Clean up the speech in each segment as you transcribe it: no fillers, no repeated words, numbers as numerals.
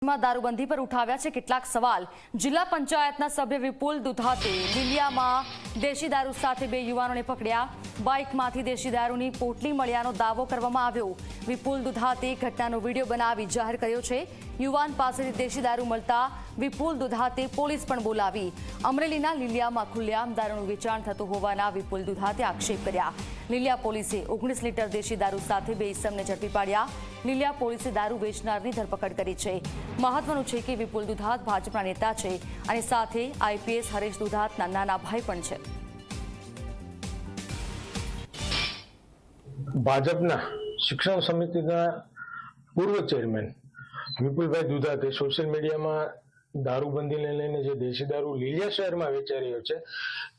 રાજ્યમાં દારૂબંધી પર ઉઠાવ્યા છે કેટલાક સવાલ। જિલ્લા પંચાયતના સભ્ય વિપુલ દુધાતે લીલિયામાં દેશી દારૂ સાથે 2 યુવાનોને પકડ્યા। બાઇકમાંથી દેશી દારૂની પોટલી મળ્યાનો દાવો કરવામાં આવ્યો। વિપુલ દુધાતે ઘટનાનો વિડીયો બનાવી જાહેર કર્યો છે। યુવાન પાસેથી દેશી દારૂ મળતા વિપુલ દુધાતે પોલીસ પણ બોલાવી। અમરેલીના લીલિયામાં ખુલ્લેઆમ દારૂનું વેચાણ થતું હોવાના વિપુલ દુધાતે આક્ષેપ કર્યા। લીલિયા પોલીસે 19 લીટર દેશી દારૂ સાથે 2 ઇસમને ઝડપી પાડ્યા। લીલિયા પોલીસે દારૂ વેચનારની ધરપકડ કરી છે। મહત્વનું છે કે વિપુલ દુધાત ભાજપના નેતા છે અને સાથે આઈપીએસ હરેશ દુધાતના નાના ભાઈ પણ છે। ભાજપના શિક્ષણ સમિતિના પૂર્વ ચેરમેન વિપુલભાઈ દુધાતે સોશિયલ મીડિયામાં દારૂબંધીને લઈને જે દેશી દારૂ લીલિયા શહેરમાં વેચાઈ રહ્યો છે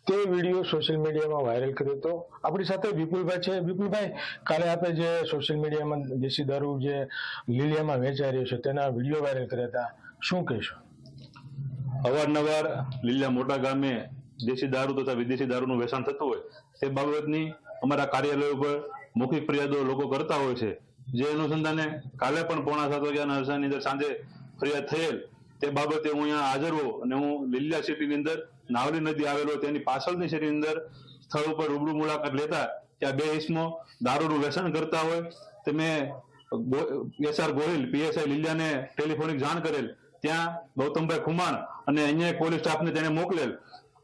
તે વિડીયો સોશિયલ મીડિયામાં વાયરલ કર્યો હતો। આપણી સાથે વિપુલભાઈ છે। વિપુલભાઈ, કાલે આપણે જે સોશિયલ મીડિયામાં દેશી દારૂ જે લીલિયામાં વેચાઈ રહ્યો છે તેના વિડીયો વાયરલ કર્યા હતા, શું કહેશો? અવારનવાર લીલિયા મોટા ગામે દેશી દારૂ તથા વિદેશી દારૂનું વેચાણ થતું હોય તે બાબતની અમારા કાર્યાલય ઉપર મૌખિક ફરિયાદો લોકો કરતા હોય છે। જે અનુસંધાને કાલે પણ 6:45 વાગ્યાના અરસાની અંદર સાંજે ફરિયાદ થયેલ તે બાબતે હું અહીંયા હાજર હોઉં અને હું લીલિયા સિટીની અંદર નાવલી નદી આવેલો તેની પાછળની સિટીની અંદર સ્થળ ઉપર રૂબરૂ મુલાકાત લેતા ત્યાં 2 ઇસમો દારૂનું વેચાણ કરતા હોય તે મેં એસઆર ગોહિલ પીએસઆઈ લીલિયાને ટેલિફોનિક જાણ કરેલ। ત્યાં ગૌતમભાઈ ખુમાણ અને અન્ય પોલીસ સ્ટાફને તેને મોકલેલ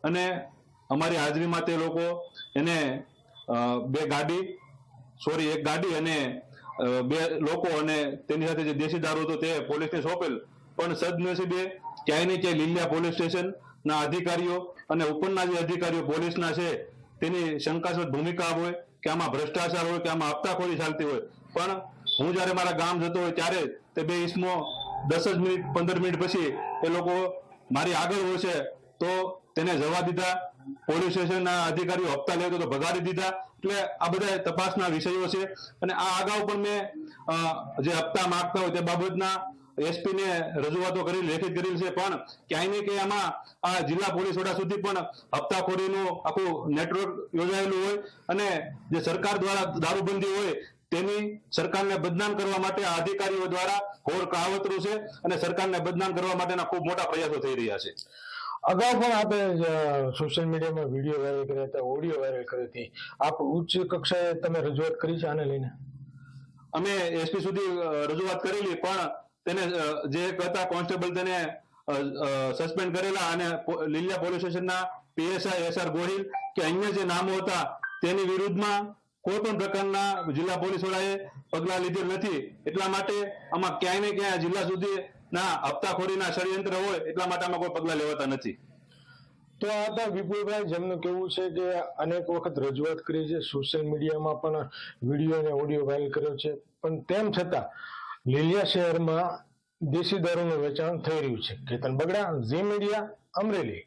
અને અમારી હાજરીમાં તે લોકો એને 1 ગાડી અને 2 લોકો અને તેની સાથે જે દેશી દારૂ હતો તે પોલીસને સોંપેલ। પણ સદનસીબે ક્યાંય ને ક્યાંય લીલિયા પોલીસ સ્ટેશનના અધિકારીઓ અને ઉપરના જે અધિકારીઓ પોલીસના છે તેની શંકાસ્પદ ભૂમિકા હોય કે આમાં ભ્રષ્ટાચાર હોય કે આમાં હપ્તાખોરી ચાલતી હોય। પણ હું જ્યારે મારા ગામ જતો હોય ત્યારે તે 2 ઇસમો 10 મિનિટ 15 મિનિટ પછી એ લોકો મારી આગળ હોય છે તો તેને જવા દીધા। પોલીસ સ્ટેશનના અધિકારીઓ હપ્તા લેતો તો ભગાડી દીધા। એટલે આ બધા તપાસના વિષયો છે અને આ અગાઉ પણ મેં જે હપ્તા માંગતા હોય તે બાબતના એસપી ને રજૂઆતો કરી લેખિત કરેલ છે। પણ ક્યાંય ને ક્યાંય આમાં આ જિલ્લા પોલીસ વડા સુધી પણ હપ્તાખોરીનું આખું નેટવર્ક યોજાયેલું હોય અને જે સરકાર દ્વારા દારૂબંધી હોય તેની સરકારને બદનામ કરવા માટે આ અધિકારીઓ દ્વારા ઘોર કાવતરું છે અને સરકારને બદનામ કરવા માટેના ખૂબ મોટા પ્રયાસો થઈ રહ્યા છે। અગાઉ પણ આપણે સોશિયલ મીડિયામાં વિડીયો વાયરલ કર્યા હતા, ઓડિયો વાયરલ કરી હતી, આપ ઉચ્ચ કક્ષાએ તમે રજૂઆત કરી છે આને લઈને? અમે એસપી સુધી રજૂઆત કરેલી પણ તેને જે હતા કોન્સ્ટેબલ તેને સસ્પેન્ડ કરેલા અને લીલિયા પોલીસ સ્ટેશનના પીએસઆઈ એસઆર ગોહિલ કે અન્ય જે નામો હતા તેની વિરુદ્ધમાં કોઈ પણ પ્રકારના જિલ્લા પોલીસ વડાએ પગલાં લીધેલ નથી। એટલા માટે આમાં ક્યાંય ને ક્યાંય જિલ્લા સુધીના હપ્તાખોરીના ષડયંત્ર હોય એટલા માટે આમાં કોઈ પગલાં લેવાતા નથી। તો આ હતા વિપુલભાઈ, જેમનું કહેવું છે કે અનેક વખત રજૂઆત કરી છે, સોશિયલ મીડિયામાં પણ વિડીયો અને ઓડિયો વાયરલ કર્યો છે, પણ તેમ છતાં લીલિયા શહેરમાં દેશી દારૂનું વેચાણ થઈ રહ્યું છે। કેતન બગડા, ઝી મીડિયા, અમરેલી।